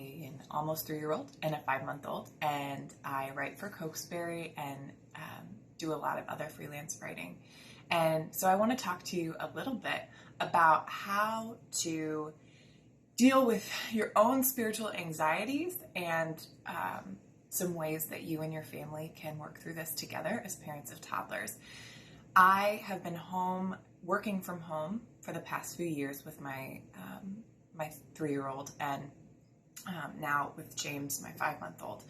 an almost 3-year-old and a 5-month-old, and I write for Cokesbury and do a lot of other freelance writing. And so I want to talk to you a little bit about how to deal with your own spiritual anxieties and some ways that you and your family can work through this together as parents of toddlers. I have been working from home for the past few years with my 3-year-old and now with James, my 5-month-old.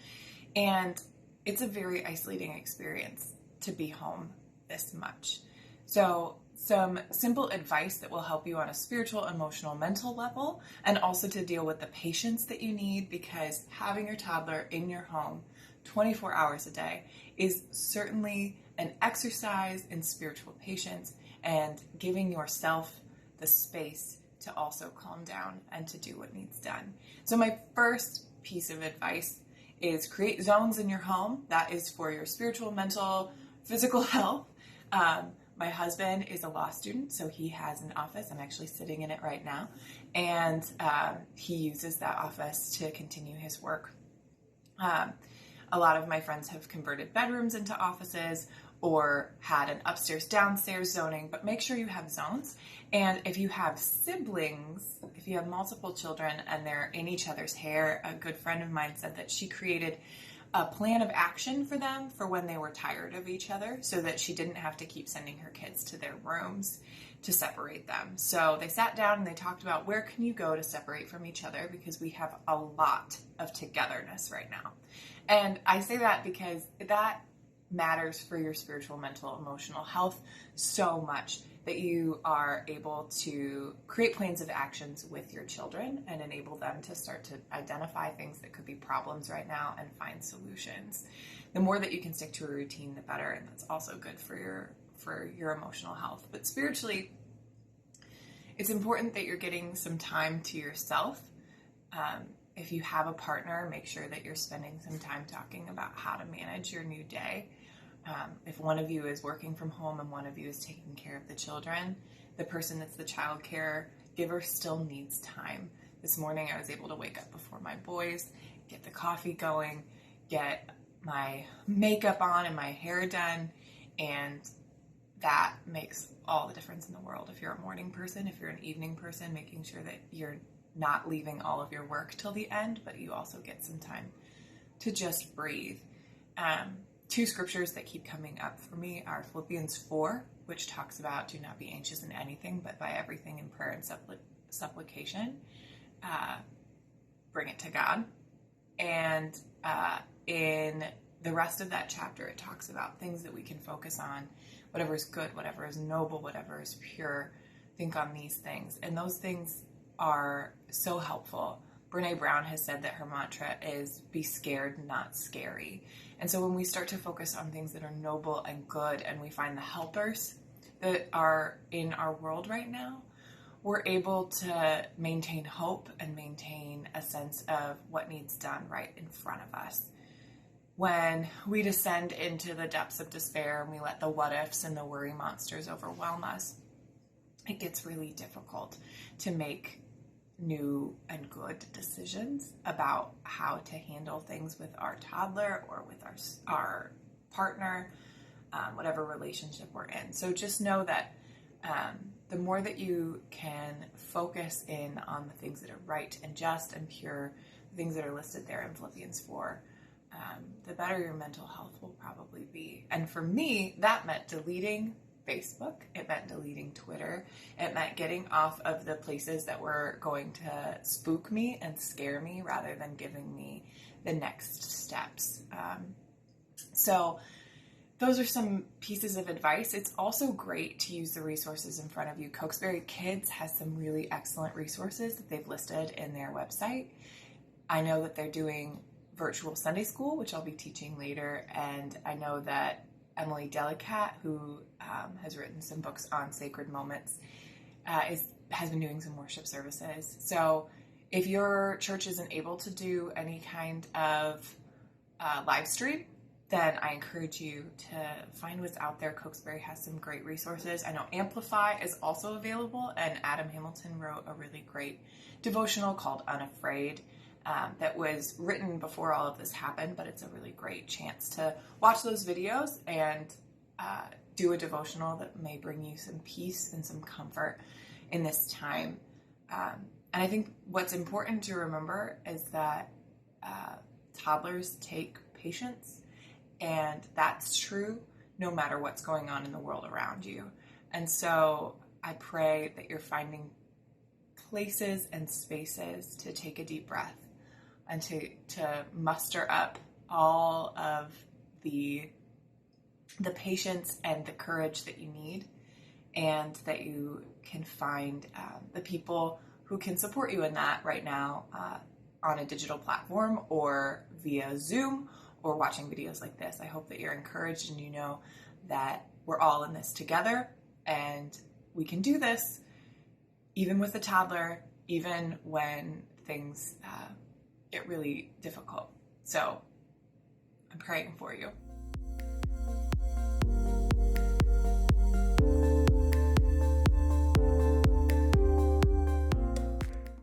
And it's a very isolating experience to be home this much. So some simple advice that will help you on a spiritual, emotional, mental level, and also to deal with the patience that you need, because having your toddler in your home 24 hours a day is certainly an exercise in spiritual patience and giving yourself the space to also calm down and to do what needs done. So my first piece of advice is create zones in your home. That is for your spiritual, mental, physical health. My husband is a law student, so he has an office. I'm actually sitting in it right now. And he uses that office to continue his work. A lot of my friends have converted bedrooms into offices or had an upstairs, downstairs zoning, but make sure you have zones. And if you have siblings, if you have multiple children and they're in each other's hair, a good friend of mine said that she created a plan of action for them for when they were tired of each other so that she didn't have to keep sending her kids to their rooms to separate them. So they sat down and they talked about where can you go to separate from each other, because we have a lot of togetherness right now. And I say that because that matters for your spiritual, mental, emotional health so much, that you are able to create plans of actions with your children and enable them to start to identify things that could be problems right now and find solutions. The more that you can stick to a routine, the better, and that's also good for your emotional health. But spiritually, it's important that you're getting some time to yourself. If you have a partner, make sure that you're spending some time talking about how to manage your new day. If one of you is working from home and one of you is taking care of the children, the person that's the child care giver still needs time. This morning I was able to wake up before my boys, get the coffee going, get my makeup on and my hair done, and that makes all the difference in the world. If you're a morning person, if you're an evening person, making sure that you're not leaving all of your work till the end, but you also get some time to just breathe. 2 scriptures that keep coming up for me are Philippians 4, which talks about do not be anxious in anything, but by everything in prayer and supplication, bring it to God. And in the rest of that chapter, it talks about things that we can focus on, whatever is good, whatever is noble, whatever is pure, think on these things. And those things are so helpful. Brene Brown has said that her mantra is be scared, not scary. And so when we start to focus on things that are noble and good, and we find the helpers that are in our world right now, we're able to maintain hope and maintain a sense of what needs done right in front of us. When we descend into the depths of despair and we let the what ifs and the worry monsters overwhelm us, it gets really difficult to make new and good decisions about how to handle things with our toddler or with our partner, whatever relationship we're in. So just know that the more that you can focus in on the things that are right and just and pure, the things that are listed there in Philippians 4, the better your mental health will probably be. And for me, that meant deleting Facebook, it meant deleting Twitter, it meant getting off of the places that were going to spook me and scare me rather than giving me the next steps. So those are some pieces of advice. It's also great to use the resources in front of you. Cokesbury Kids has some really excellent resources that they've listed in their website. I know that they're doing virtual Sunday school, which I'll be teaching later, and I know that Emily Delicat, who has written some books on sacred moments, has been doing some worship services. So if your church isn't able to do any kind of live stream, then I encourage you to find what's out there. Cokesbury has some great resources. I know Amplify is also available, and Adam Hamilton wrote a really great devotional called Unafraid that was written before all of this happened, but it's a really great chance to watch those videos and do a devotional that may bring you some peace and some comfort in this time. And I think what's important to remember is that toddlers take patience, and that's true no matter what's going on in the world around you. And so I pray that you're finding places and spaces to take a deep breath and to muster up all of the patience and the courage that you need, and that you can find the people who can support you in that right now on a digital platform or via Zoom or watching videos like this. I hope that you're encouraged and you know that we're all in this together, and we can do this even with a toddler, even when things get really difficult. So I'm praying for you.